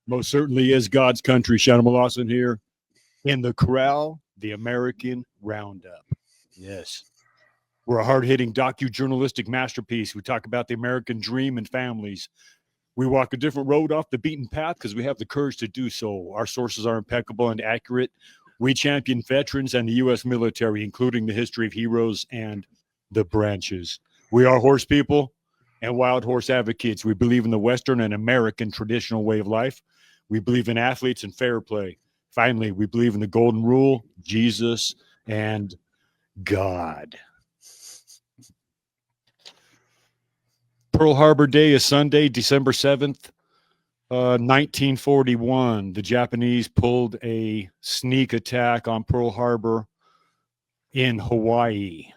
Most certainly is God's country. SHANIMAL LAWSON here in the corral, the American Roundup. Yes. We're a hard-hitting docu-journalistic masterpiece. We talk about the American dream and families. We walk a different road off the beaten path because we have the courage to do so. Our sources are impeccable and accurate. We champion veterans and the U.S. military, including the history of heroes and the branches. We are horse people and wild horse advocates. We believe in the Western and American traditional way of life. We believe in athletes and fair play. Finally, we believe in the golden rule, Jesus, and God. Pearl Harbor Day is Sunday, December 7th, 1941. The Japanese pulled a sneak attack on Pearl Harbor in Hawaii.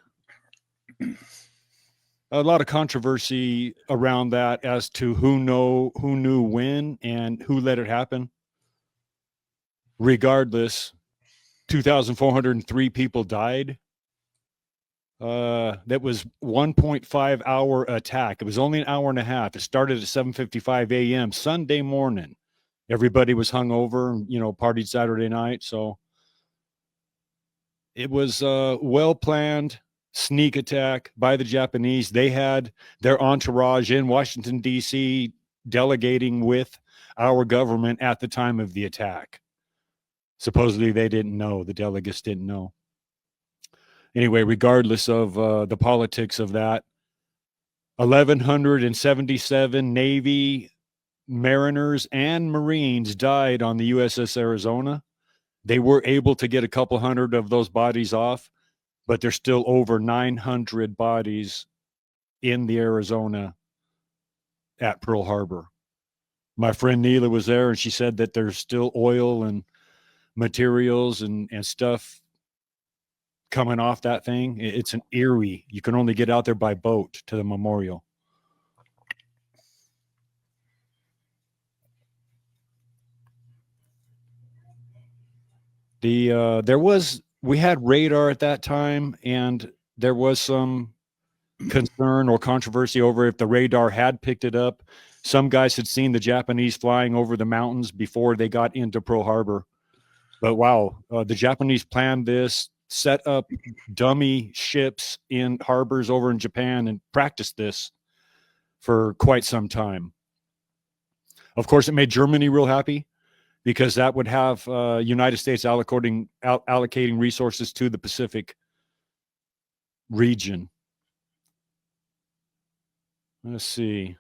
A lot of controversy around that as to who knew when and who let it happen. Regardless, 2,403 people died. That was 1.5 hour attack. It was only an hour and a half. It started at 7:55 a.m. Sunday morning. Everybody was hungover, partied Saturday night. So it was a well-planned sneak attack by the Japanese. They had their entourage in Washington, D.C., delegating with our government at the time of the attack. Supposedly they didn't know. The delegates didn't know. Anyway, regardless of the politics of that, 1,177 Navy mariners and Marines died on the USS Arizona. They were able to get a couple hundred of those bodies off, but there's still over 900 bodies in the Arizona at Pearl Harbor. My friend Neela was there, and she said that there's still oil and materials and stuff coming off that thing. It's an eerie. You can only get out there by boat to the memorial. We had radar at that time, and there was some concern or controversy over if the radar had picked it up. Some guys had seen the Japanese flying over the mountains before they got into Pearl Harbor. But wow, the Japanese planned this, set up dummy ships in harbors over in Japan and practiced this for quite some time. Of course, it made Germany real happy because that would have United States allocating resources to the Pacific region. Let's see.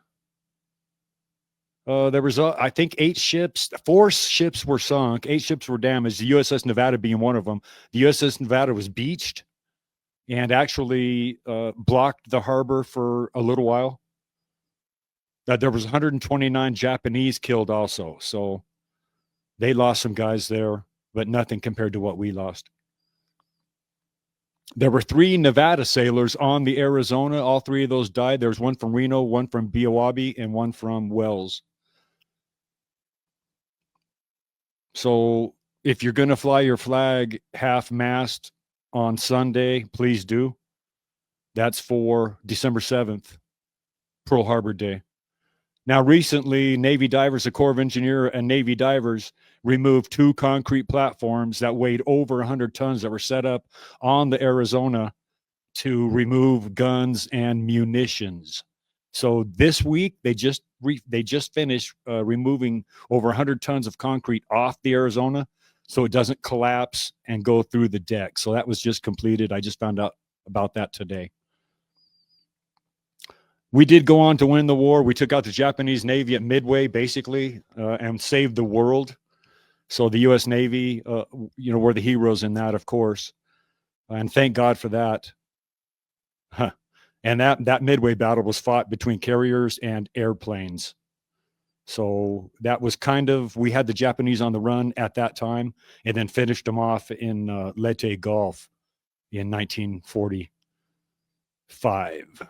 There was, I think, 8 ships. 4 ships were sunk. 8 ships were damaged. The USS Nevada being one of them. The USS Nevada was beached and actually blocked the harbor for a little while. There was 129 Japanese killed also. So they lost some guys there, but nothing compared to what we lost. There were 3 Nevada sailors on the Arizona. All 3 of those died. There was one from Reno, one from Biawabi, and one from Wells. So if you're going to fly your flag half-mast on Sunday, please do. That's for December 7th, Pearl Harbor Day. Now, recently, Navy divers, the Corps of Engineers and Navy divers removed 2 concrete platforms that weighed over 100 tons that were set up on the Arizona to remove guns and munitions. So this week, they just finished removing over 100 tons of concrete off the Arizona so it doesn't collapse and go through the deck. So that was just completed. I just found out about that today. We did go on to win the war. We took out the Japanese Navy at Midway, basically, and saved the world. So the U.S. Navy, were the heroes in that, of course. And thank God for that. And that Midway battle was fought between carriers and airplanes. So that was we had the Japanese on the run at that time and then finished them off in Leyte Gulf in 1945.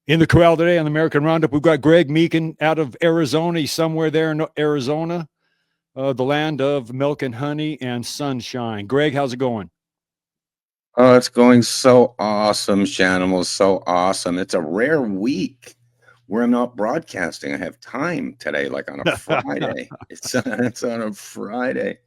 In the corral today on the American Roundup, we've got Greg Meakin out of Arizona. He's somewhere there in Arizona, the land of milk and honey and sunshine. Greg, how's it going? Oh, it's going so awesome, Shanimal. So awesome. It's a rare week where I'm not broadcasting. I have time today, like on a Friday. It's on a Friday.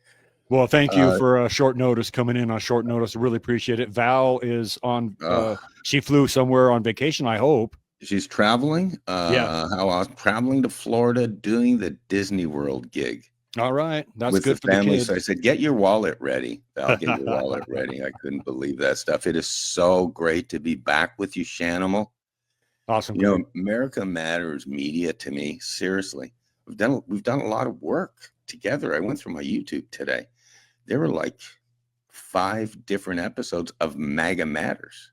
Well, thank you Uh, for short notice coming in on short notice. I really appreciate it. Val is on. uh, She flew somewhere on vacation. I hope. she's traveling. Yeah. How I was traveling to Florida doing the Disney World gig All right. That's with the good for the family. So I kids. said, "Get your wallet ready, Val. Get your wallet ready." I couldn't believe that stuff. It is so great to be back with you, Shanimal. Awesome, You know, Greg. America Matters Media to me, seriously. We've done a lot of work together. I went through my YouTube today. There were like 5 different episodes of MAGA Matters.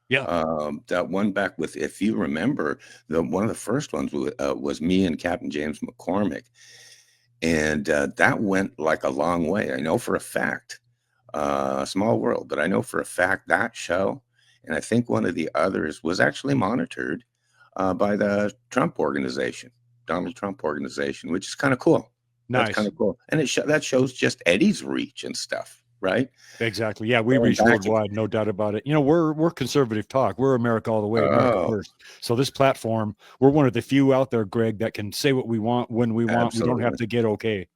Yeah. That one back with, if you remember, the one of the first ones was me and Captain James McCormick, and that went like a long way. I know for a fact, small world, but I know for a fact that show, and I think one of the others was actually monitored by the Trump organization, Donald Trump organization, which is kind of cool. That's kind Nice. of cool, and that shows just Eddie's reach and stuff, right? Exactly. Yeah, we Going reach back, worldwide, no doubt about it. You know, we're conservative talk. We're America all the way, America oh, first. So this platform, we're one of the few out there, Greg, that can say what we want when we want. We don't have absolutely. to get okay.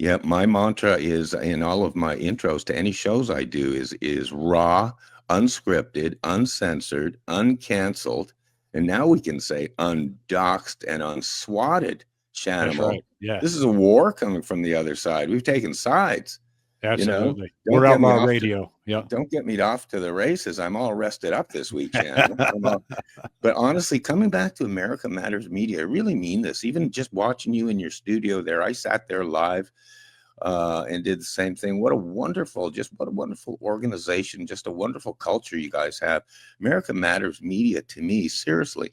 Yeah, my mantra is in all of my intros to any shows I do is raw, unscripted, uncensored, uncanceled, and now we can say undoxed and unswatted. That's Shanimal, right. Yeah, this is a war coming from the other side. We've taken sides. You know, absolutely. don't We're get me outlaw off to radio. Yeah. don't get me off to the races. I'm all rested up this week, Shanimal. But honestly, coming back to America Matters Media, I really mean this. Even just watching you in your studio there, I sat there live and did the same thing. What a wonderful organization, just a wonderful culture you guys have. America Matters Media, to me, seriously,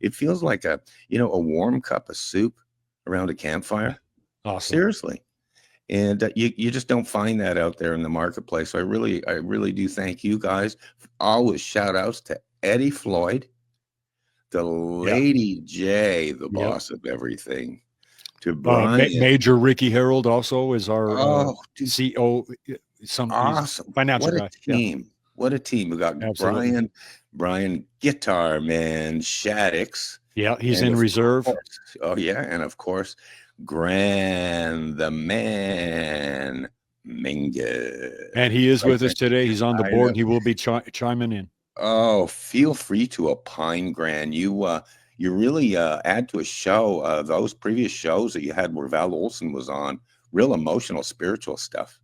it feels like a warm cup of soup around a campfire. Awesome. Seriously. And you just don't find that out there in the marketplace. So I really do thank you guys. Always shout outs to Eddie Floyd, the Yeah. Lady J, the Yep. boss of everything, to Brian. Major Ricky Harold also is our Oh, dude, CO. He's awesome. financial What a guy. Yeah, team. What a team. We got absolutely. Brian Guitar Man Shaddix. Yeah, he's And in of reserve. course, oh yeah, and of course, Grand the Man Mingus. And he is Right with there. us today. He's on the I board know. and he will be chiming in. Oh, feel free to opine, Grand. You really add to a show. Those previous shows that you had where Val Olson was on, real emotional, spiritual stuff.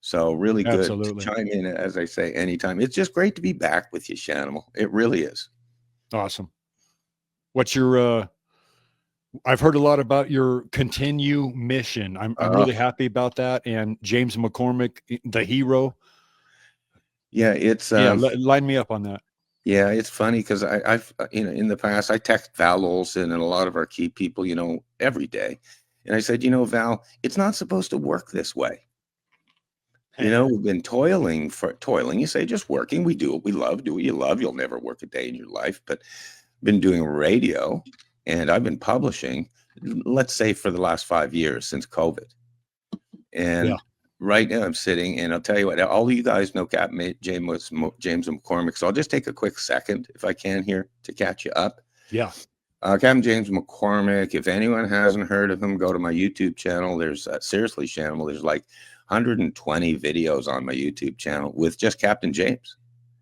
So really good to Absolutely. chime in, as I say, anytime. It's just great to be back with you, Shanimal. It really is. Awesome. What's your I've heard a lot about your continue mission. I'm Uh, really happy about that. And James McCormick, the hero. yeah, it's Yeah, line me up on that. yeah, it's funny because I've in the past I text Val Olson and a lot of our key people, every day, and I said, Val, it's not supposed to work this way. We've been toiling. You say just working. We do what we love. Do what you love. You'll never work a day in your life. But been doing radio, and I've been publishing, let's say, for the last 5 years since COVID. And Yeah. right now I'm sitting, and I'll tell you what, all of you guys know James McCormick. So I'll just take a quick second, if I can, here to catch you up. Yeah. Captain James McCormick, if anyone hasn't heard of him, go to my YouTube channel. There's seriously, Channel, there's like 120 videos on my YouTube channel with just Captain James.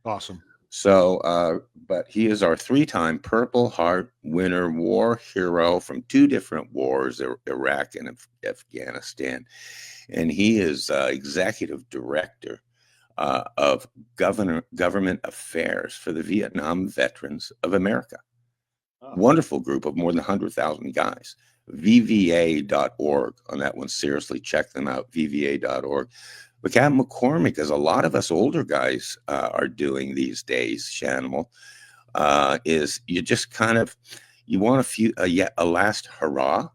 Awesome. So, but he is our 3-time Purple Heart winner, war hero from 2 different wars, Iraq and Afghanistan. And he is executive director of government affairs for the Vietnam Veterans of America. Oh. Wonderful group of more than 100,000 guys. VVA.org on that one. Seriously, check them out. VVA.org. But Captain McCormick, as a lot of us older guys are doing these days, Shanimal, is you just kind of, you want a last hurrah.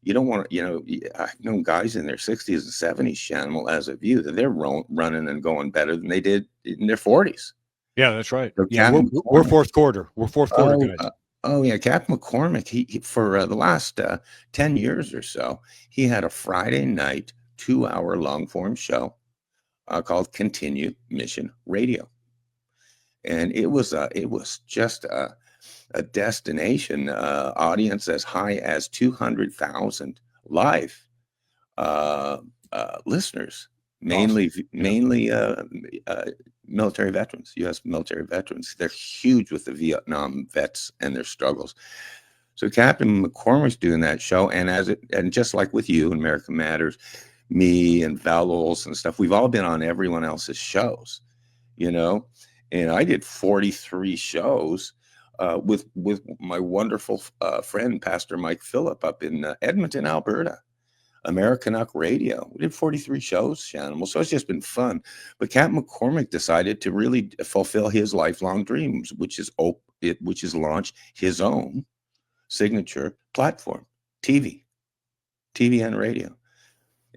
You don't want to, I've known guys in their 60s and 70s, Shanimal, as a view that they're running and going better than they did in their 40s. Yeah, that's right. So Yeah, we're fourth quarter. We're fourth quarter guys. Oh yeah, Captain McCormick. He for the last 10 years or so, he had a Friday night 2-hour long form show called Continue Mission Radio, and it was just a destination audience as high as 200,000 live listeners, mainly Awesome. Yeah. mainly military veterans, U.S. military veterans. They're huge with the Vietnam vets and their struggles. So Captain McCormick's doing that show, and just like with you, America Matters, me and Val Olson and stuff, we've all been on everyone else's shows, you know. And I did 43 shows with my wonderful friend Pastor Mike Phillip up in Edmonton, Alberta. American Up Radio. We did 43 shows, Shanimal. So it's just been fun. But Captain McCormick decided to really fulfill his lifelong dreams, which is launch his own signature platform, TV and radio.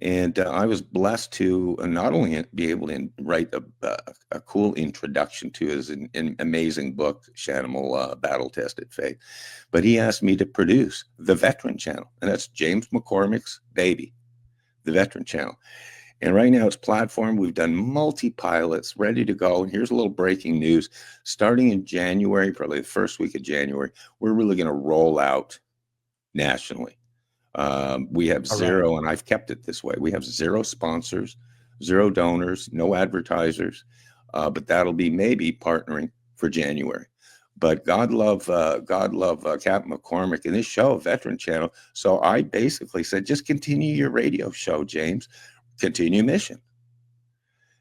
And I was blessed to not only be able to write a cool introduction to his an amazing book, Shanimal, Battle Tested Faith, but he asked me to produce the Veteran Channel. And that's James McCormick's baby, the Veteran Channel. And right now it's platform. We've done multi-pilots ready to go. And here's a little breaking news. Starting in January, probably the first week of January, we're really going to roll out nationally. We have zero, and I've kept it this way. We have 0 sponsors, 0 donors, no advertisers, but that'll be maybe partnering for January. But God love Captain McCormick and this show, Veteran Channel. So I basically said, just continue your radio show, James. Continue mission.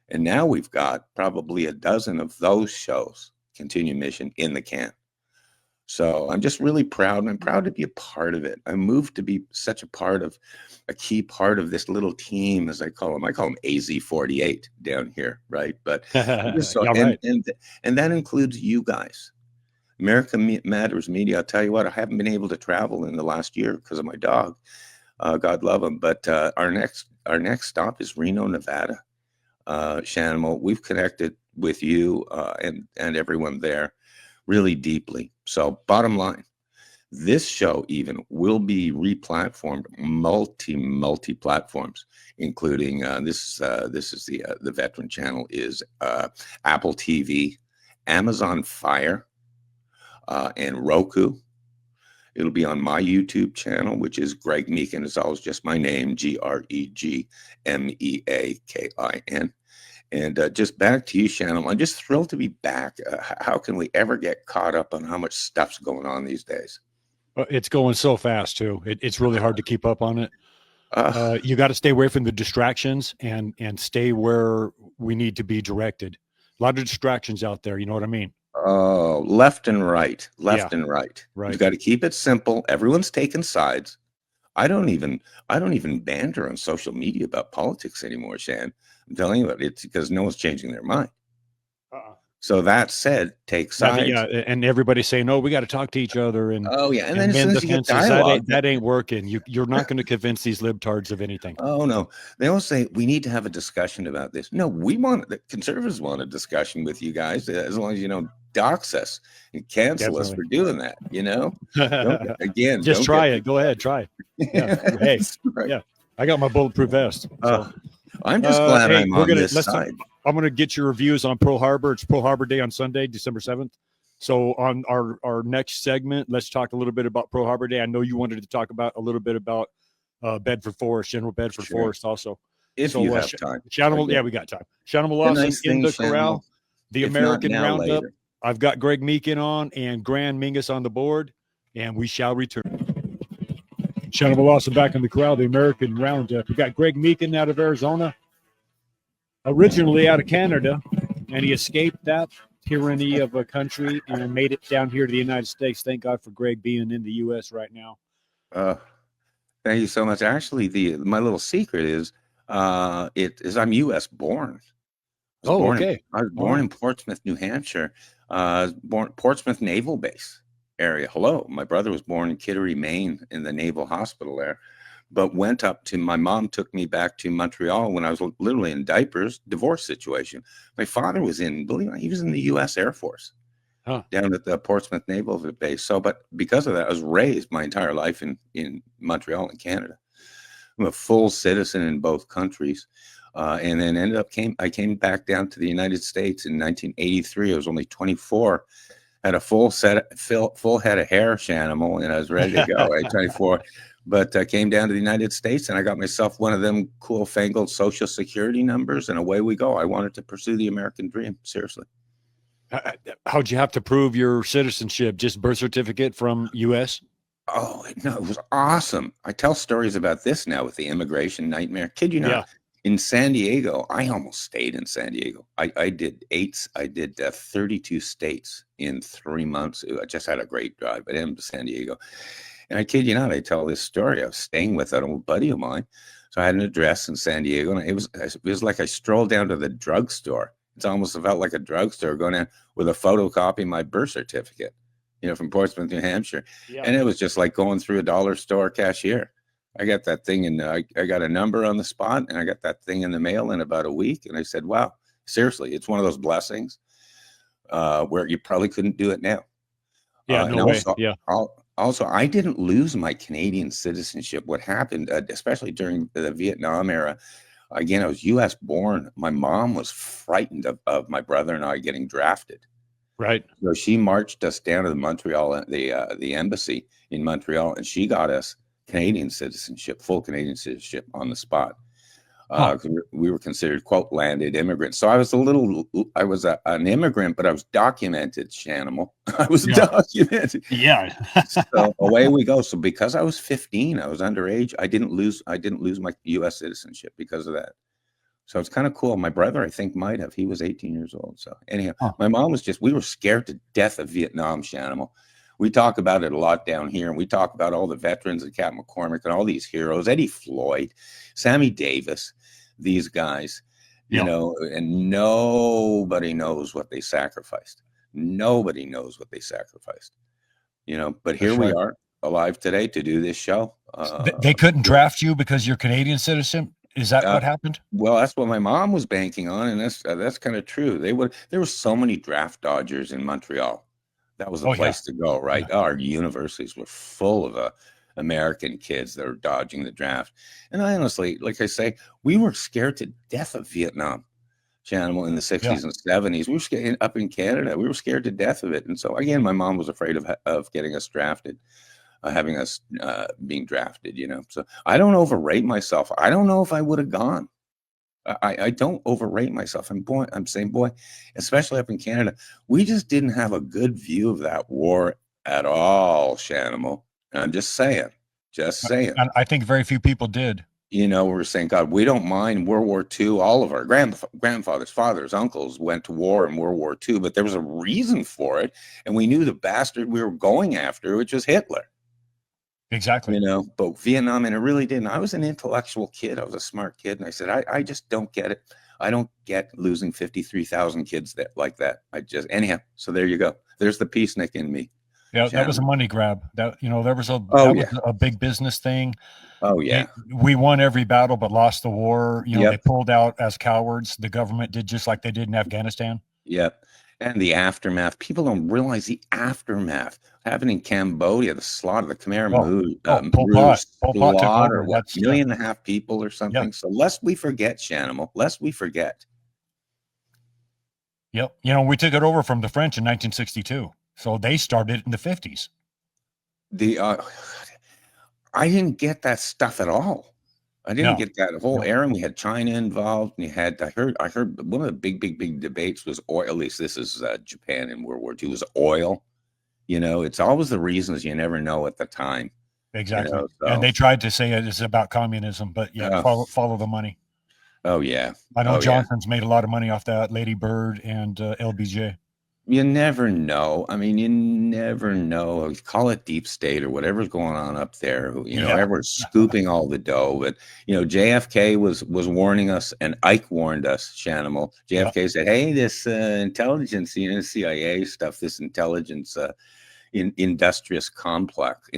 And now we've got probably a dozen of those shows, continue mission, in the can. So I'm just really proud, and I'm proud to be a part of it. I moved to be such a key part of this little team, as I call them. I call them AZ48 down here, right? But just so, Yeah, right. and that includes you guys. America Matters Media. I'll tell you what, I haven't been able to travel in the last year because of my dog. God love him. But our next stop is Reno, Nevada. Shanimal, we've connected with you and everyone there really deeply. So bottom line, this show even will be replatformed multi platforms, including this is the Veteran Channel is Apple TV, Amazon Fire, and Roku. It'll be on my YouTube channel, which is Greg Meakin. It's always just my name, GregMeakin. And just back to you, Shannon. I'm just thrilled to be back. How can we ever get caught up on how much stuff's going on these days? It's going so fast too. It's really hard to keep up on it. You got to stay away from the distractions and stay where we need to be directed. A lot of distractions out there. You know what I mean? Oh, left and right. And right. Right. You've got to keep it simple. Everyone's taking sides. I don't even banter on social media about politics anymore, Shan. I'm telling you what, it's because no one's changing their mind. So that said, take sides. Yeah, and everybody's saying, "No, we got to talk to each other." And and then as soon as you get dialogue, that ain't working. You're not going to convince these libtards of anything. Oh no, they all say we need to have a discussion about this. No, the conservatives want a discussion with you guys, as long as you don't dox us and cancel us for doing that. You know, just try it. Go ahead, try. Yeah, hey, right. Yeah, I got my bulletproof vest. So. I'm just glad I'm on this side. I'm going to get your reviews on Pearl Harbor. It's Pearl Harbor Day on Sunday, December 7th. So on our next segment, let's talk a little bit about Pearl Harbor Day. I know you wanted to talk about a little bit about Bedford Forrest, General Bedford Forrest also. If you have time. Yeah, we got time. Shanimal Lawson in the corral, the American Roundup. Later. I've got Greg Meakin on and Grand Mingus on the board, and we shall return. Shanimal Lawson back in the corral, the American Roundup. We got Greg Meakin out of Arizona, originally out of Canada, and he escaped that tyranny of a country and made it down here to the United States. Thank God for Greg being in the U.S. right now. Thank you so much. Actually, my little secret is I'm U.S. born. I was born in Portsmouth, New Hampshire. Portsmouth Naval Base area. Hello, my brother was born in Kittery, Maine, in the Naval Hospital there. But my mom took me back to Montreal when I was literally in diapers, divorce situation. My father was he was in the U.S. Air Force down at the Portsmouth Naval Base. So, but because of that, I was raised my entire life in Montreal in Canada. I'm a full citizen in both countries. And then I came back down to the United States in 1983. I was only 24. had a full head of hair, Shanimal, and I was ready to go at 24. But I came down to the United States and I got myself one of them cool fangled social security numbers, and away we go. I wanted to pursue the American dream. Seriously. How'd you have to prove your citizenship? Just birth certificate from U.S.? Oh, no, it was awesome. I tell stories about this now with the immigration nightmare. Kid you not. Yeah. In San Diego, I almost stayed in San Diego. I did 32 states in 3 months. I just had a great drive, but in San Diego. And I kid you not, I tell this story. I was staying with an old buddy of mine. So I had an address in San Diego, and it was like I strolled down to the drugstore. It's almost felt like a drugstore going in with a photocopy of my birth certificate, from Portsmouth, New Hampshire. Yeah. And it was just like going through a dollar store cashier. I got that thing and I got a number on the spot, and I got that thing in the mail in about a week. And I said, wow, seriously, it's one of those blessings where you probably couldn't do it now. Yeah, And no way. also, Yeah. also, I didn't lose my Canadian citizenship. What happened, especially during the Vietnam era, again, I was U.S. born. My mom was frightened of my brother and I getting drafted. Right. So she marched us down to the Montreal, the embassy in Montreal, and she got us Canadian citizenship, full Canadian citizenship on the spot. We were considered, quote, landed immigrants. So I was an immigrant, but I was documented, Shanimal. I was documented. Yeah. So away we go. So because I was 15, I was underage. I didn't lose my U.S. citizenship because of that. So it's kind of cool. My brother, I think, might have. He was 18 years old. So anyhow, my mom was we were scared to death of Vietnam, Shanimal. We talk about it a lot down here, and we talk about all the veterans of Captain McCormick and all these heroes, Eddie Floyd, Sammy Davis, these guys, and nobody knows what they sacrificed. Nobody knows what they sacrificed, but here we are alive today to do this show. They couldn't draft you because you're Canadian citizen. Is that what happened? Well, that's what my mom was banking on, and that's kind of true. There were so many draft dodgers in Montreal. That was the place to go, right? Yeah. Our universities were full of American kids that were dodging the draft. And I honestly, like I say, we were scared to death of Vietnam, Shanimal, in the 60s and 70s. We were scared up in Canada. We were scared to death of it. And so, again, my mom was afraid of getting us drafted, having us being drafted, So I don't overrate myself. I don't know if I would have gone. I don't overrate myself. I'm saying, boy, especially up in Canada, we just didn't have a good view of that war at all, Shanimal. And I'm just saying. And I think very few people did. We're saying, God, we don't mind World War II. All of our grandfathers, fathers, uncles went to war in World War II, but there was a reason for it. And we knew the bastard we were going after, which was Hitler. Exactly. But Vietnam, and it really didn't. I was an intellectual kid. I was a smart kid. And I said, I just don't get it. I don't get losing 53,000 kids like that. Anyhow. So there you go. There's the peacenik in me. Yeah. That was a money grab. There was a big business thing. Oh yeah. We won every battle, but lost the war. They pulled out as cowards. The government did just like they did in Afghanistan. Yep. And the aftermath. People don't realize the aftermath happened in Cambodia, the slaughter, the Khmer Rouge slaughter, what, 1.5 million people or something. Yep. So lest we forget, Shanimal, lest we forget. Yep. We took it over from the French in 1962. So they started in the 50s. I didn't get that stuff at all. I didn't get that whole era. We had China involved, and I heard one of the big debates was oil. At least this is Japan in World War II, was oil. It's always the reasons you never know at the time. Exactly. And they tried to say it's about communism, but follow the money. Oh yeah. I know Johnson's made a lot of money off that, Lady Bird and LBJ. You never know. I mean, you never know. Call it deep state or whatever's going on up there. Everyone's scooping all the dough. But JFK was warning us, and Ike warned us. Shanimal. JFK said, "Hey, this intelligence, CIA stuff, this intelligence, industrial complex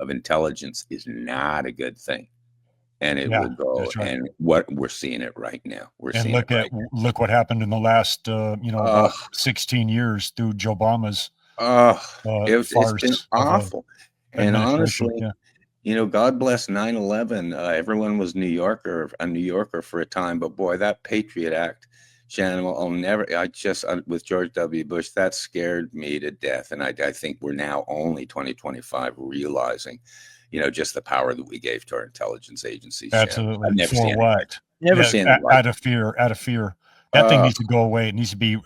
of intelligence is not a good thing." And it will go. Right. And what we're seeing it right now. Look what happened in the last 16 years through Joe Obama's. It's been awful. And honestly, God bless 9/11. Everyone was a New Yorker for a time, but boy, that Patriot Act, Shanimal, I'll never. With George W. Bush, that scared me to death, and I think we're now only 2025 realizing, just the power that we gave to our intelligence agencies. Absolutely. I've never For seen what? Never seen it like out of fear. That thing needs to go away. It needs to be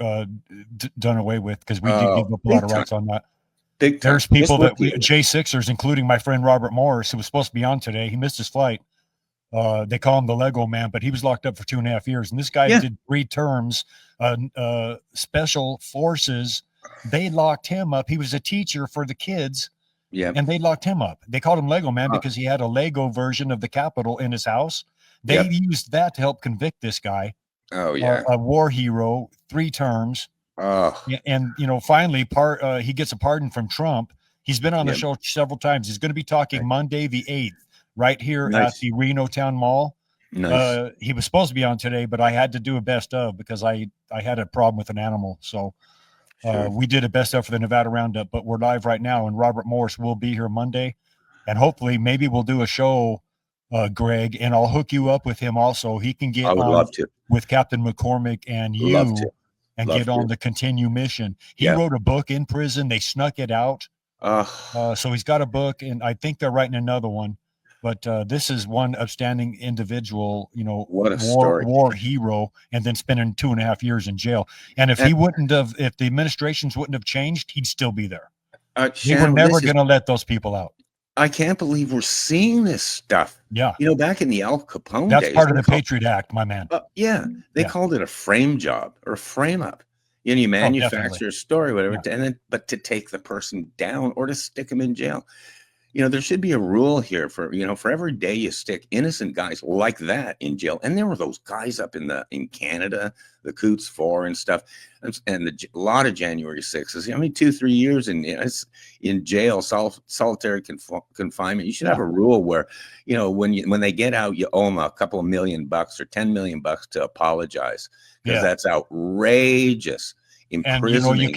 done away with, because we did give up a lot of rights on that. Big time. There's people that J6ers, including my friend Robert Morris, who was supposed to be on today. He missed his flight. They call him the Lego man, but he was locked up for 2.5 years. And this guy did 3 terms, special forces. They locked him up. He was a teacher for the kids. Yeah. And they locked him up. They called him Lego man because he had a Lego version of the Capitol in his house. They used that to help convict this guy. Oh yeah. A war hero, 3 terms. And finally he gets a pardon from Trump. He's been on the show several times. He's going to be talking Monday the 8th right here at the Reno Town Mall. Nice. He was supposed to be on today, but I had to do a best of because I had a problem with an animal. So we did a best of for the Nevada Roundup, but we're live right now, and Robert Morris will be here Monday, and hopefully maybe we'll do a show, Greg, and I'll hook you up with him also. He can get love to with Captain McCormick and you and get on the Continue mission. He wrote a book in prison. They snuck it out. So he's got a book, and I think they're writing another one. But this is one upstanding individual, what a story. War hero, and then spending 2.5 years in jail. And if the administrations wouldn't have changed, he'd still be there. They were never going to let those people out. I can't believe we're seeing this stuff. Yeah. Back in the Al Capone days. That's part of the Patriot Act, my man. They called it a frame job or a frame up. You manufacture a story, whatever, but to take the person down or to stick them in jail. There should be a rule here for every day you stick innocent guys like that in jail. And there were those guys up in Canada, the Coots 4 and stuff, and a lot of January 6s. 2-3 years in jail, solitary confinement. You should have a rule where, when they get out, you owe them a couple of $1 million or $10 million to apologize, because that's outrageous. And you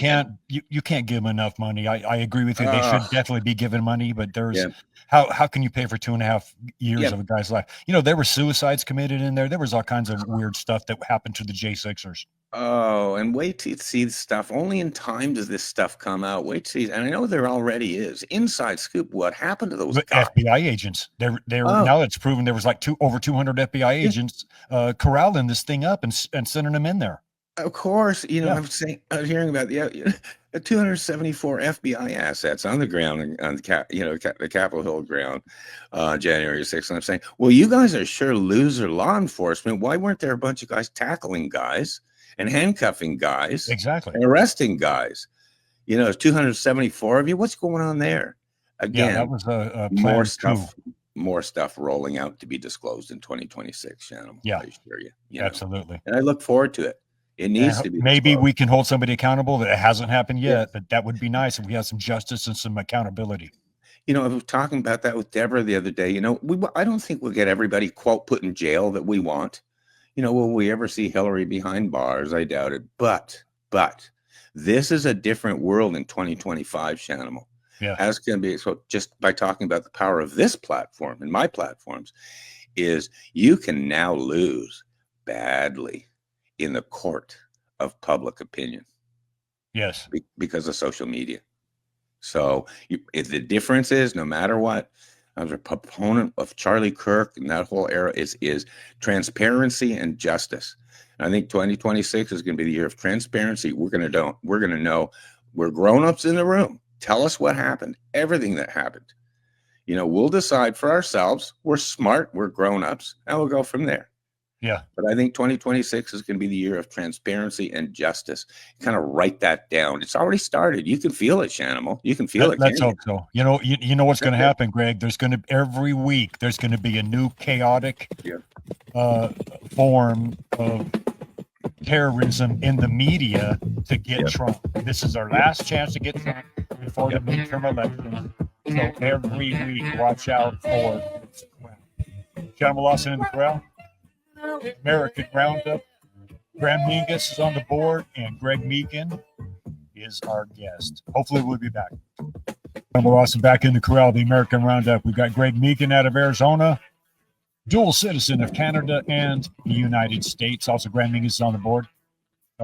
can't give them enough money. I agree with you. They should definitely be given money, but there's how can you pay for 2.5 years of a guy's life? There were suicides committed in there. There was all kinds of weird stuff that happened to the J6ers. Oh, and wait till you see the stuff. Only in time does this stuff come out. Wait till and I know there already is inside scoop. What happened to those guys? FBI agents? They're now it's proven there was like over 200 FBI agents corralling this thing up and sending them in there. Of course, I was hearing about 274 FBI assets on the ground on the Capitol Hill ground, January 6th. And I'm saying, well, you guys are sure loser law enforcement. Why weren't there a bunch of guys tackling guys and handcuffing guys, exactly, and arresting guys? 274 of you. What's going on there? Again, that was a more stuff rolling out to be disclosed in 2026. Shanimal, I assure you. Absolutely, and I look forward to it. It needs to be. Maybe we can hold somebody accountable. That it hasn't happened yet, but that would be nice if we had some justice and some accountability. I was talking about that with Deborah the other day. I don't think we'll get everybody, quote, put in jail that we want. Will we ever see Hillary behind bars? I doubt it. But this is a different world in 2025, Shanimal. Yeah. As can be. So just by talking about the power of this platform and my platforms, is you can now lose badly in the court of public opinion. Yes. Because of social media. So if the difference is, no matter what, I was a proponent of Charlie Kirk and that whole era is transparency and justice. And I think 2026 is going to be the year of transparency. We're going to know we're grown-ups in the room. Tell us what happened, everything that happened. We'll decide for ourselves. We're smart, we're grown-ups, and we'll go from there. Yeah. But I think 2026 is going to be the year of transparency and justice. Kind of write that down. It's already started. You can feel it, Shanimal. You can feel it. Let's hope so. You know what's going to happen, Greg. There's going to every week there's going to be a new chaotic form of terrorism in the media to get Trump. This is our last chance to get Trump before the midterm elections. So every week, watch out for Shanimal Lawson in the corral. American Roundup. Graham Mingus is on the board, and Greg Meakin is our guest. Hopefully, we'll be back. Shanimal Lawson back in the corral, the American Roundup. We've got Greg Meakin out of Arizona, dual citizen of Canada and the United States. Also, Graham Mingus is on the board.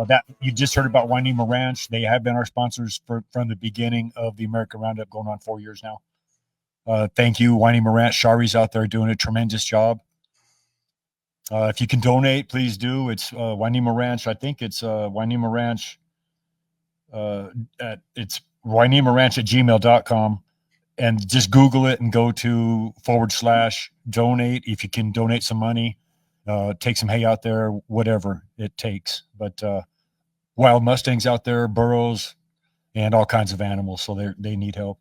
that you just heard about Wainima Ranch. They have been our sponsors from the beginning of the American Roundup, going on 4 years now. Thank you, Wainima Ranch. Shari's out there doing a tremendous job. If you can donate, please do. It's Wainima Ranch. I think it's Wainima Ranch. It's WainimaRanch@gmail.com. And just Google it and go to /donate. If you can donate some money, take some hay out there, whatever it takes. But wild Mustangs out there, burros, and all kinds of animals. So they need help.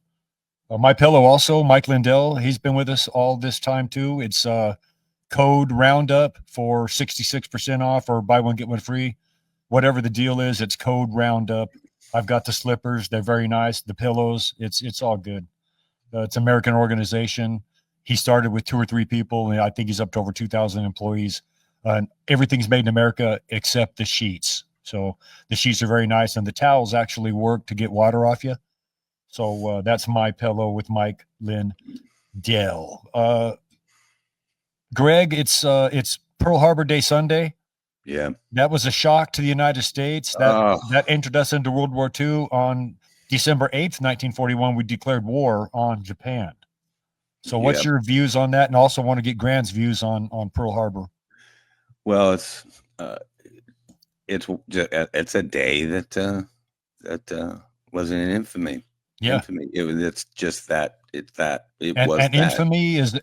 My pillow also, Mike Lindell. He's been with us all this time too. It's code ROUNDUP for 66% off, or buy one, get one free. Whatever the deal is, it's code ROUNDUP. I've got the slippers. They're very nice. The pillows, it's all good. It's an American organization. He started with 2 or 3 people, and I think he's up to over 2,000 employees. Everything's made in America except the sheets. So the sheets are very nice, and the towels actually work to get water off you. So that's my pillow with Mike Lindell. Greg, it's Pearl Harbor Day Sunday. Yeah, that was a shock to the United States. That entered us into World War II. On December 8th, 1941, we declared war on Japan. So what's your views on that? And also want to get Grant's views on Pearl Harbor. Well, it's a day that was an infamy. Yeah, infamy. It's just that. Infamy is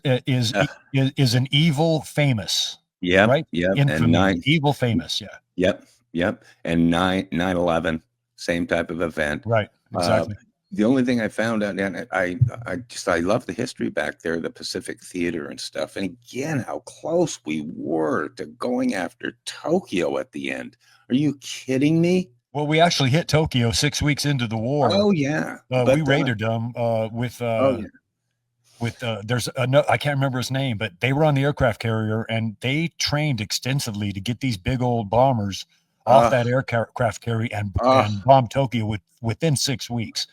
an evil famous. Yeah. Right. Yep. Infamy, evil famous. Yeah. Yep. And 9/11, same type of event. Right. Exactly. The only thing I found out, and I love the history back there, the Pacific Theater and stuff. And again, how close we were to going after Tokyo at the end. Are you kidding me? Well, we actually hit Tokyo 6 weeks into the war. Oh yeah. We raided them with there's I can't remember his name, but they were on the aircraft carrier, and they trained extensively to get these big old bombers off that aircraft carrier and bomb Tokyo within 6 weeks.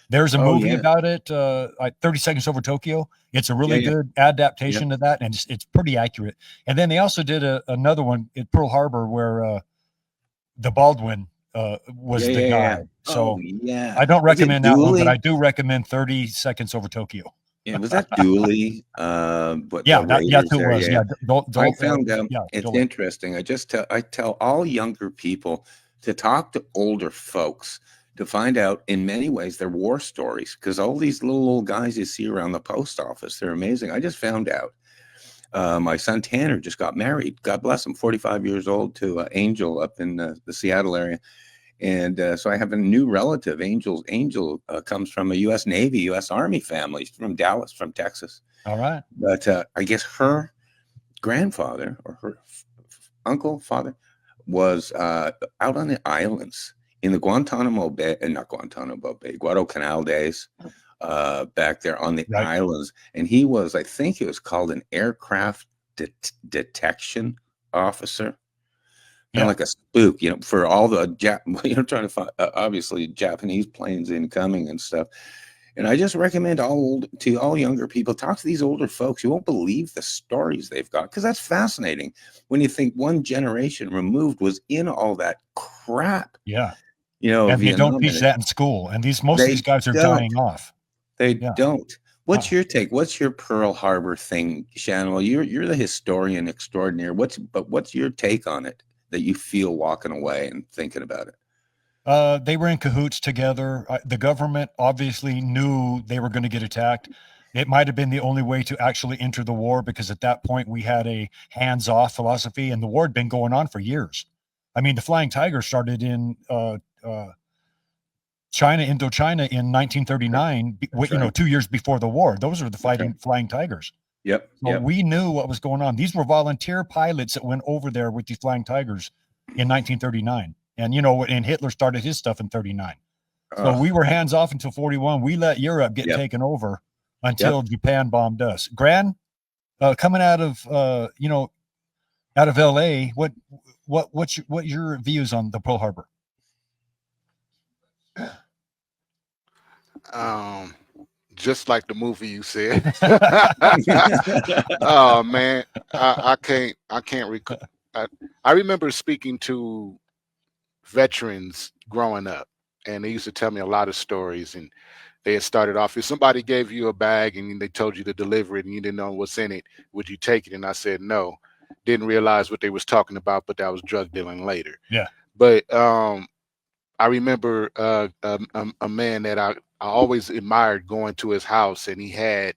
There's a movie about it, 30 Seconds Over Tokyo. It's a really good adaptation to that, and it's pretty accurate. And then they also did another one at Pearl Harbor where the Baldwin was the guy. So I don't recommend that one, but I do recommend 30 Seconds Over Tokyo. Yeah, was that Dooley? But it was. Yeah, I found out. It's interesting. I tell all younger people to talk to older folks to find out. In many ways, they're war stories, because all these little old guys you see around the post office, they're amazing. I just found out. My son Tanner just got married. God bless him. 45 years old, to Angel up in the Seattle area. And so I have a new relative. Angel comes from a U.S. Navy, U.S. Army family. She's from Dallas, from Texas. All right. But I guess her grandfather or her father was out on the islands in the Guantanamo Bay, Guadalcanal days, back there on the islands. And he was, I think it was called an aircraft detection officer. Kind of like a spook, for all the trying to find obviously Japanese planes incoming and stuff. And I just recommend all younger people, talk to these older folks. You won't believe the stories they've got, because that's fascinating when you think one generation removed was in all that crap. Yeah, and you don't teach that in school. And most of these guys are dying off. They don't. What's your take? What's your Pearl Harbor thing, SHANIMAL? You're the historian extraordinaire. What's your take on it that you feel walking away and thinking about it? They were in cahoots together. The government obviously knew they were going to get attacked. It might have been the only way to actually enter the war, because at that point we had a hands-off philosophy, and the war had been going on for years. I mean, the Flying Tiger started in Indochina in 1939, 2 years before the war. Those are the Flying Tigers. Yep. So we knew what was going on. These were volunteer pilots that went over there with the Flying Tigers in 1939. And, and Hitler started his stuff in 39. So we were hands off until 41. We let Europe get taken over until Japan bombed us. Gran, coming out of LA, what's your views on the Pearl Harbor? Just like the movie you said. Oh man, I can't recall. I remember speaking to veterans growing up, and they used to tell me a lot of stories. And they had started off, if somebody gave you a bag and they told you to deliver it and you didn't know what's in it, would you take it? And I said no. Didn't realize what they was talking about, but that was drug dealing later. Yeah. But I remember a man that I always admired, going to his house, and he had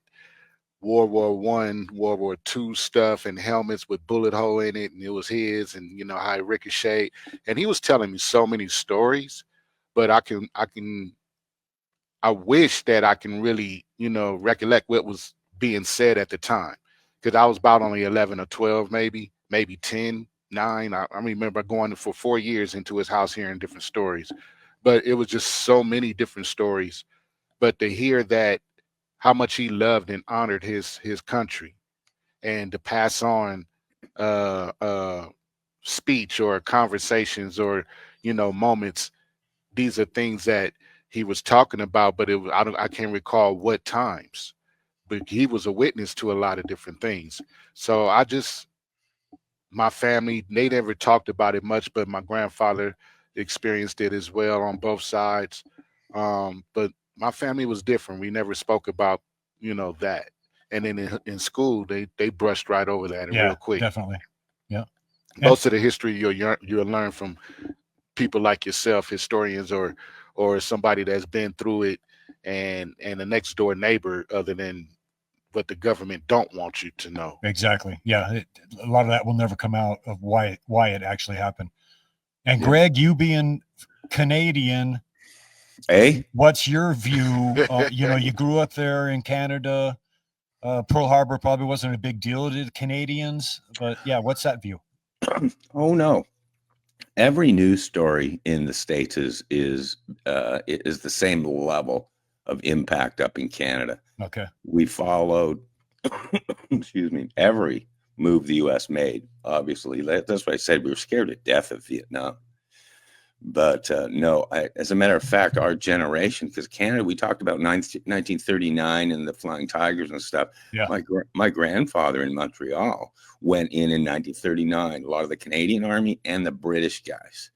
World War I, World War II stuff and helmets with bullet hole in it, and it was his, and you know how it ricocheted. And he was telling me so many stories, but I wish that I can really, you know, recollect what was being said at the time, because I was about only 11 or 12, maybe 10, 9. I remember going for 4 years into his house hearing different stories, but it was just so many different stories. But to hear that, how much he loved and honored his country, and to pass on speech or conversations or, you know, moments, these are things that he was talking about, but I can't recall what times, but he was a witness to a lot of different things. So my family, they never talked about it much, but my grandfather experienced it as well on both sides. But my family was different. We never spoke about, you know, that. And then in school, they brushed right over that real quick. Definitely. Yeah. Most of the history you'll learn from people like yourself, historians, or somebody that's been through it, and a next door neighbor, other than what the government don't want you to know. Exactly. Yeah. A lot of that will never come out of why it actually happened. And Greg, you being Canadian, what's your view? You know, you grew up there in Canada. Pearl Harbor probably wasn't a big deal to the Canadians, but yeah, what's that view? Oh no. Every news story in the States is the same level of impact up in Canada. Okay. We followed, excuse me, every move the U.S. made. Obviously, that's why I said we were scared to death of Vietnam. But no, as a matter of fact, our generation, because Canada, we talked about 1939 and the Flying Tigers and stuff. Yeah. My grandfather in Montreal went in 1939. A lot of the Canadian Army and the British guys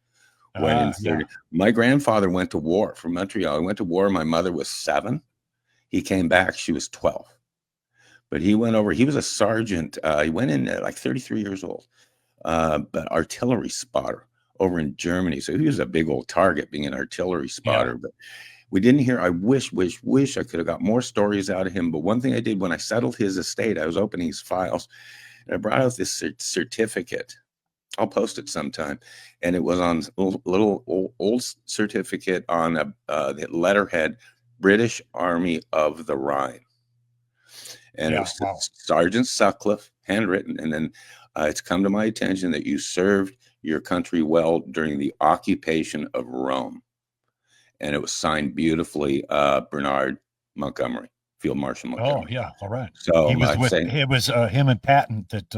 went in. Yeah. My grandfather went to war from Montreal. He went to war. My mother was 7. He came back. She was 12. But he went over. He was a sergeant. He went in at like 33 years old, but artillery spotter over in Germany. So he was a big old target, being an artillery spotter. Yeah. But we didn't hear. I wish I could have got more stories out of him. But one thing I did when I settled his estate, I was opening his files, and I brought out this certificate. I'll post it sometime. And it was on a little old certificate on the letterhead, British Army of the Rhine. And it was Sergeant Sutcliffe, handwritten. And then it's come to my attention that you served your country well during the occupation of Rome. And it was signed beautifully, Bernard Montgomery, Field Marshal Montgomery. Oh, yeah. All right. So it was him and Patton that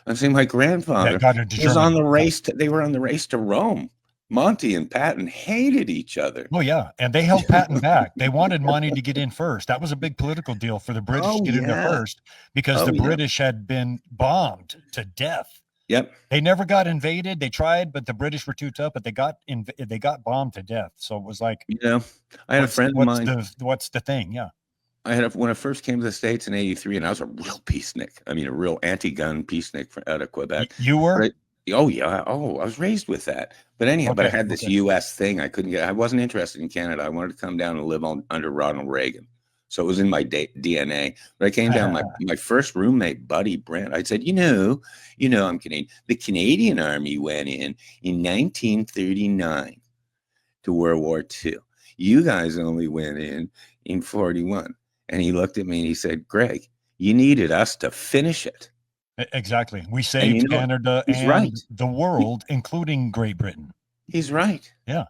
I'm saying my grandfather was on the race they were on the race to Rome. Monty and Patton hated each other. Oh, yeah. And they held Patton back. They wanted Monty to get in first. That was a big political deal for the British to get in there first, because the British had been bombed to death. Yep. They never got invaded. They tried, but the British were too tough, but they got bombed to death. So it was like, I had a friend of mine. What's the thing? Yeah. When I first came to the States in '83, and I was a real peacenik. I mean, a real anti-gun peacenik out of Quebec. You were? Oh yeah. Oh, I was raised with that. But anyhow, but I had this U.S. thing. I wasn't interested in Canada. I wanted to come down and live under Ronald Reagan. So it was in my DNA. But I came down, my first roommate, buddy Brent, I said, you know, I'm Canadian. The Canadian Army went in 1939 to World War II. You guys only went in 41. And he looked at me and he said, Greg, you needed us to finish it. Exactly. We saved Canada and the world, including Great Britain. He's right. Yeah.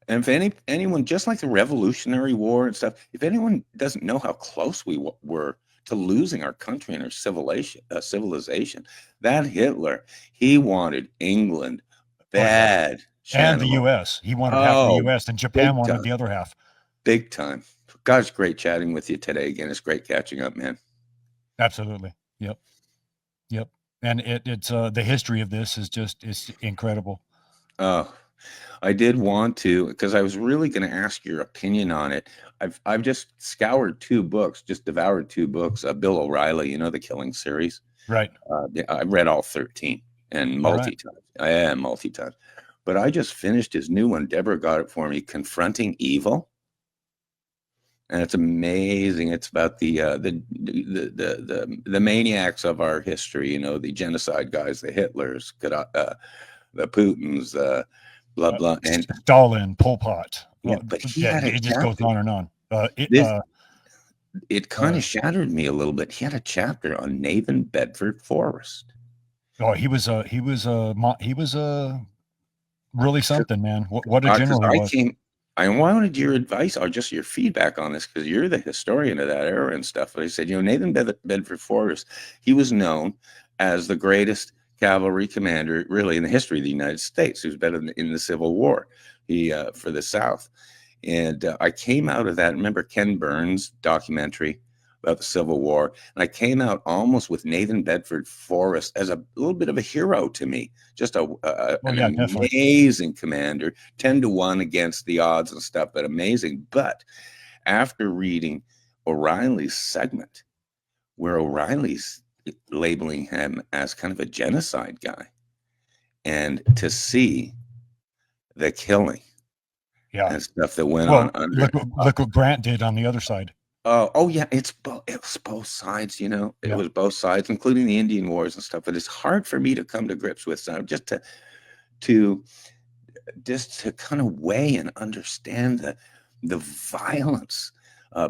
And if anyone, just like the Revolutionary War and stuff, if anyone doesn't know how close we were to losing our country and our civilization, that Hitler, he wanted England bad. And the U.S. He wanted half the U.S. and Japan wanted the other half. Big time. God, it's great chatting with you today again. It's great catching up, man. Absolutely. Yep. And it's the history of this is incredible. Oh. I did want to, because I was really going to ask your opinion on it. I've just scoured 2 books, just devoured 2 books. Bill O'Reilly, the Killing series. Right. I've read all 13 and multi-times. I am multi-times. But I just finished his new one. Deborah got it for me, Confronting Evil. And it's amazing. It's about the maniacs of our history, the genocide guys, the Hitlers, the Putins, blah blah, and Stalin, Pol Pot. Yeah, but it just goes on and on. It kind of shattered me a little bit. He had a chapter on Nathan Bedford Forrest. Oh, he was really something, man. What a general he was. I wanted your advice or just your feedback on this, because you're the historian of that era and stuff. But I said, Nathan Bedford Forrest, he was known as the greatest cavalry commander really in the history of the United States. He was better in the Civil War, for the South. And I came out of that. Remember Ken Burns' documentary about the Civil War? And I came out almost with Nathan Bedford Forrest as a little bit of a hero to me. Just an amazing commander, 10-1 against the odds and stuff, but amazing. But after reading O'Reilly's segment, where O'Reilly's labeling him as kind of a genocide guy, and to see the killing and stuff that went on under. Look what Grant did on the other side. Oh yeah, it was both sides, It was both sides, including the Indian Wars and stuff. But it's hard for me to come to grips with, so just to kind of weigh and understand the violence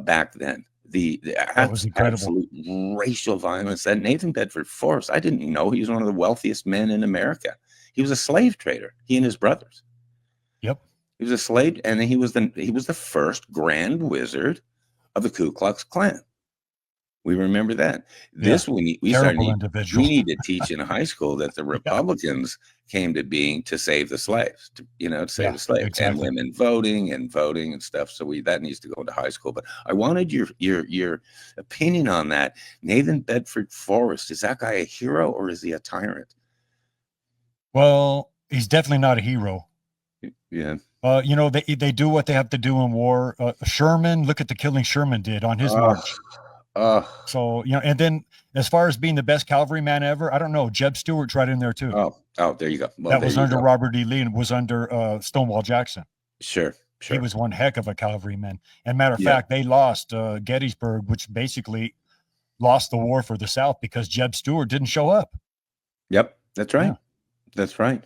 back then. The was incredible. Absolute racial violence. That Nathan Bedford Forrest, I didn't know he was one of the wealthiest men in America. He was a slave trader, he and his brothers. Yep. He was a slave, and he was the first Grand Wizard of the Ku Klux Klan. We remember that. We need to teach in high school that the Republicans came to being to save the slaves, to save the slaves, exactly. And women voting and stuff. So that needs to go into high school. But I wanted your opinion on that. Nathan Bedford Forrest, is that guy a hero or is he a tyrant? Well, he's definitely not a hero. Yeah. They do what they have to do in war. Sherman, look at the killing Sherman did on his march. So, and then as far as being the best cavalryman ever, I don't know. Jeb Stuart's right in there too. Oh, there you go. Well, that was under Robert E. Lee and was under Stonewall Jackson. Sure. He was one heck of a cavalryman. And matter of fact, they lost Gettysburg, which basically lost the war for the South because Jeb Stuart didn't show up. Yep, that's right. Yeah. That's right.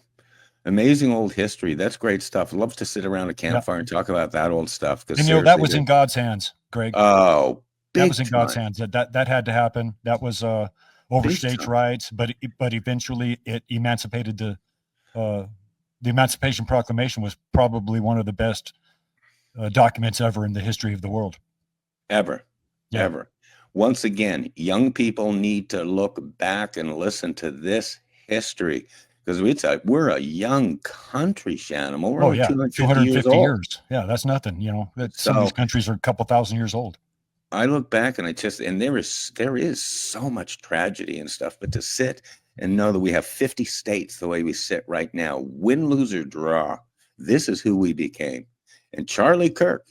Amazing old history. That's great stuff. Love to sit around a campfire and talk about that old stuff. And that was in God's hands, Greg. Oh, that was in God's hands. That had to happen. That was over states' rights, but eventually it emancipated the Emancipation Proclamation was probably one of the best documents ever in the history of the world. Ever. Once again, young people need to look back and listen to this history. Because we're a young country, SHANIMAL. We're only 250 years old. Yeah, that's nothing. Some of these countries are a couple thousand years old. I look back and there is so much tragedy and stuff. But to sit and know that we have 50 states the way we sit right now, win, lose, or draw, this is who we became. And Charlie Kirk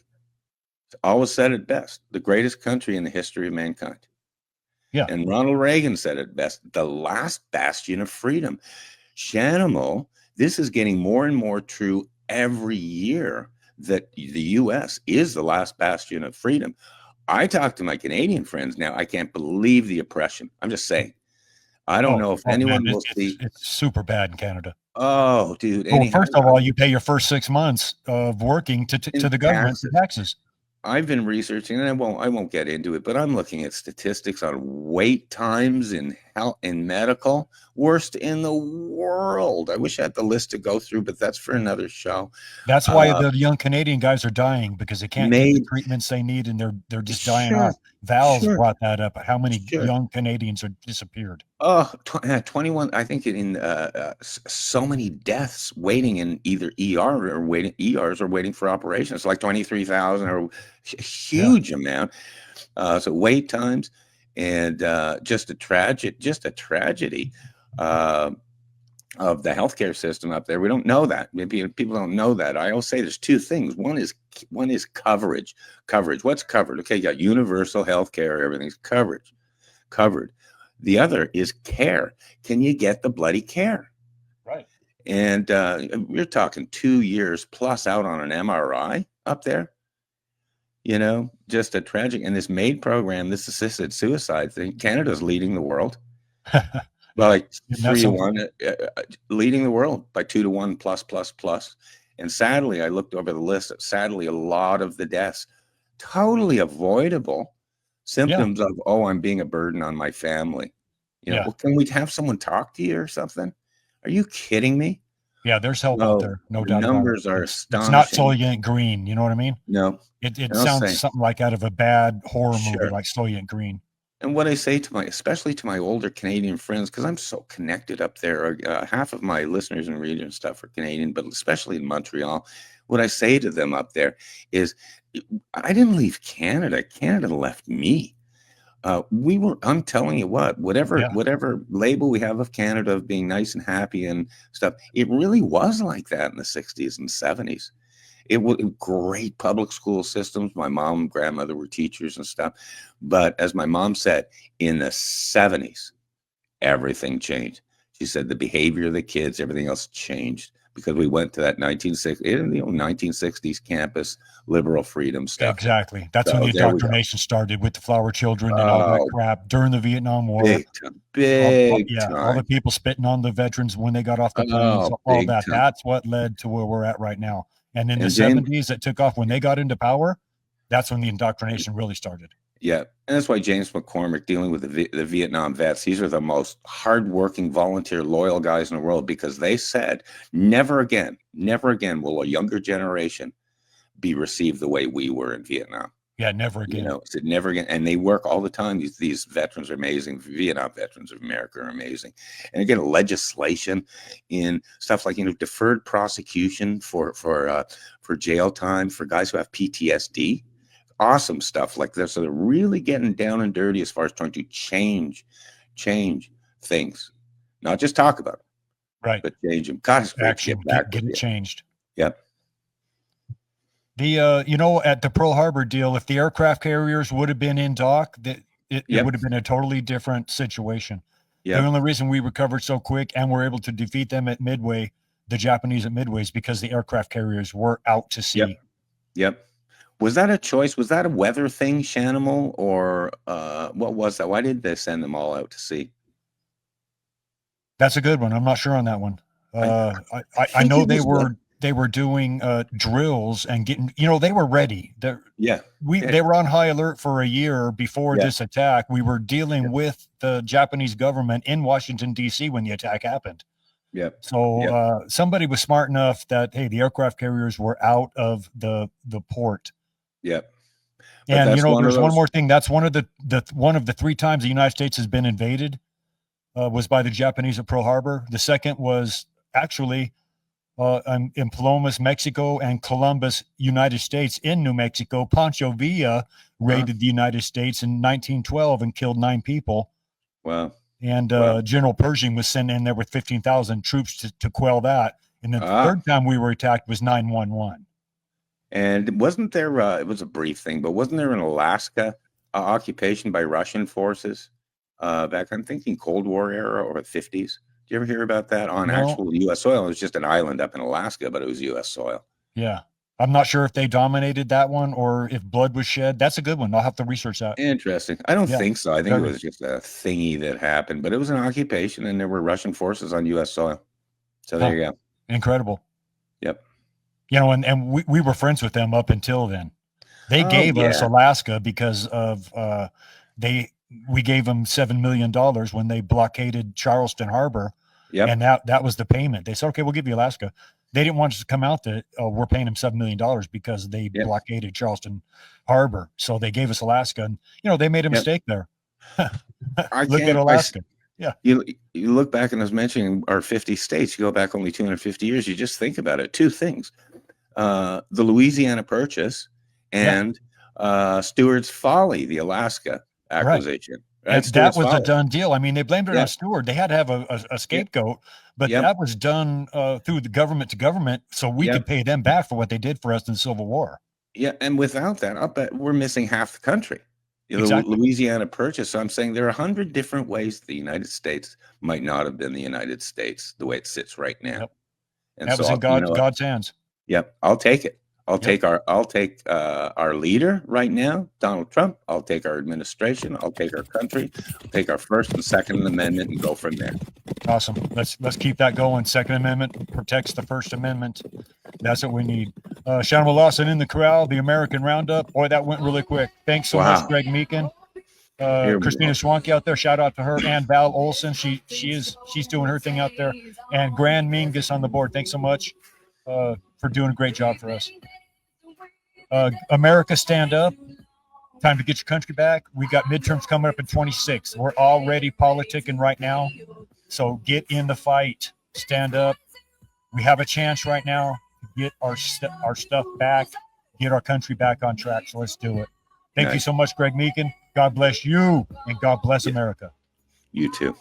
always said it best: the greatest country in the history of mankind. Yeah. And Ronald Reagan said it best: the last bastion of freedom. SHANIMAL, this is getting more and more true every year, that the U.S. is the last bastion of freedom. I talk to my Canadian friends now. I can't believe the oppression. I'm just saying. I don't know if anyone will see. It's super bad in Canada. Oh, dude. Well, first of all, you pay your first 6 months of working to the government for taxes. I've been researching, and I won't get into it, but I'm looking at statistics on wait times in medical, worst in the world. I wish I had the list to go through, but that's for another show. That's why the young Canadian guys are dying, because they can't get the treatments they need, and they're just dying off. Val's brought that up. How many young Canadians are disappeared? 21. I think in so many deaths waiting in either ERs or waiting for operations, like 23,000 or huge amount. So wait times and just a tragedy. of the healthcare system up there. We don't know that. Maybe people don't know that. I always say there's two things. One is coverage. Coverage. What's covered? Okay, you got universal healthcare. Everything's covered. The other is care. Can you get the bloody care? Right. And we're talking 2 years plus out on an MRI up there. You know, just a tragic. And this MAID program, this assisted suicide thing, Canada's leading the world. Like 3-1, leading the world by 2-1 plus. And sadly, I looked over the list. Sadly, a lot of the deaths, totally avoidable symptoms of, oh, I'm being a burden on my family. You know, well, can we have someone talk to you or something? Are you kidding me? Yeah, there's help out there, no doubt. Numbers about it. are astonishing. It's not Soylent Green, you know what I mean? No. It sounds something like out of a bad horror movie, like Soylent Green. And what I say to especially to my older Canadian friends, because I'm so connected up there, half of my listeners and readers and stuff are Canadian, but especially in Montreal, what I say to them up there is, I didn't leave Canada. Canada left me. I'm telling you whatever label we have of Canada of being nice and happy and stuff, it really was like that in the 60s and 70s. It was great public school systems. My mom and grandmother were teachers and stuff. But as my mom said, in the 70s, everything changed. She said the behavior of the kids, everything else changed because we went to that 1960s campus liberal freedom stuff. Exactly. That's when the indoctrination started with the flower children and all that crap during the Vietnam War. Big time. All the people spitting on the veterans when they got off the planes, all that. Time. That's what led to where we're at right now. And in the 70s, it took off when they got into power. That's when the indoctrination really started. Yeah. And that's why James McCormick, dealing with the Vietnam vets, these are the most hardworking, volunteer, loyal guys in the world, because they said, never again will a younger generation be received the way we were in Vietnam. Yeah, never again. You know, said never again. And they work all the time. These veterans are amazing. Vietnam veterans of America are amazing. And again, legislation in stuff like, you know, deferred prosecution for jail time for guys who have PTSD. Awesome stuff like this. So they're really getting down and dirty as far as trying to change things, not just talk about them, right? But change them. God, it's great to get it changed. Yep. The you know, at the Pearl Harbor deal, if the aircraft carriers would have been in dock, it would have been a totally different situation. Yep. The only reason we recovered so quick and were able to defeat them at Midway, the Japanese at Midway, is because the aircraft carriers were out to sea. Yep. Was that a choice? Was that a weather thing, Shanimal, or what was that? Why did they send them all out to sea? That's a good one. I'm not sure on that one. I know they were doing drills and getting, you know, they were ready. They were on high alert for a year before this attack. We were dealing with the Japanese government in Washington, D.C. when the attack happened. So somebody was smart enough that, hey, the aircraft carriers were out of the port. And you know, there's one more thing. That's one of the 3 times the United States has been invaded was by the Japanese at Pearl Harbor. The second was actually in Palomas, Mexico, and Columbus, United States. In New Mexico, Pancho Villa raided the United States in 1912 and killed 9 people. Wow. And General Pershing was sent in there with 15,000 troops to quell that. And then the third time we were attacked was 9/11. And wasn't there, it was a brief thing, but wasn't there an Alaska occupation by Russian forces back, I'm thinking Cold War era or the 50s? Did you ever hear about that on actual U.S. soil? It was just an island up in Alaska, but it was U.S. soil. Yeah. I'm not sure if they dominated that one or if blood was shed. That's a good one. I'll have to research that. Interesting. I don't think so. I think it was just a thingy that happened, but it was an occupation and there were Russian forces on U.S. soil. So there you go. Incredible. Yep. You know, and we were friends with them up until then. They gave us Alaska because of we gave them $7 million when they blockaded Charleston Harbor. Yep. And that was the payment. They said, okay, we'll give you Alaska. They didn't want us to come out that we're paying them $7 million because they blockaded Charleston Harbor. So they gave us Alaska, and you know, they made a mistake there. Look at Alaska. You look back, and I was mentioning our 50 states, you go back only 250 years, you just think about it. 2 things. The Louisiana Purchase and Stewart's Folly, the Alaska acquisition. And that was a done deal. I mean, they blamed it on Stewart. They had to have a scapegoat, but that was done through the government to government, so we could pay them back for what they did for us in the Civil War. Yeah, and without that, I'll bet we're missing half the country. Exactly. Louisiana Purchase. So I'm saying there are 100 different ways the United States might not have been the United States the way it sits right now. Yep. And that was in God's hands. Yep, I'll take it. I'll take our leader right now, Donald Trump. I'll take our administration. I'll take our country. I'll take our First and Second Amendment and go from there. Awesome. Let's keep that going. Second Amendment protects the First Amendment. That's what we need. SHANIMAL, LAWSON in the corral. The American Roundup. Boy, that went really quick. Thanks so much, Greg Meakin. Christina Schwanke out there. Shout out to her, and Val Olson. She's doing her thing out there. And Grand Mingus on the board. Thanks so much for doing a great job for us. America, stand up. Time to get your country back. We got midterms coming up in 26. We're already politicking right now. So get in the fight. Stand up. We have a chance right now to get our stuff back, get our country back on track. So let's do it. Thank you so much, Greg Meakin. God bless you, and God bless America. You too.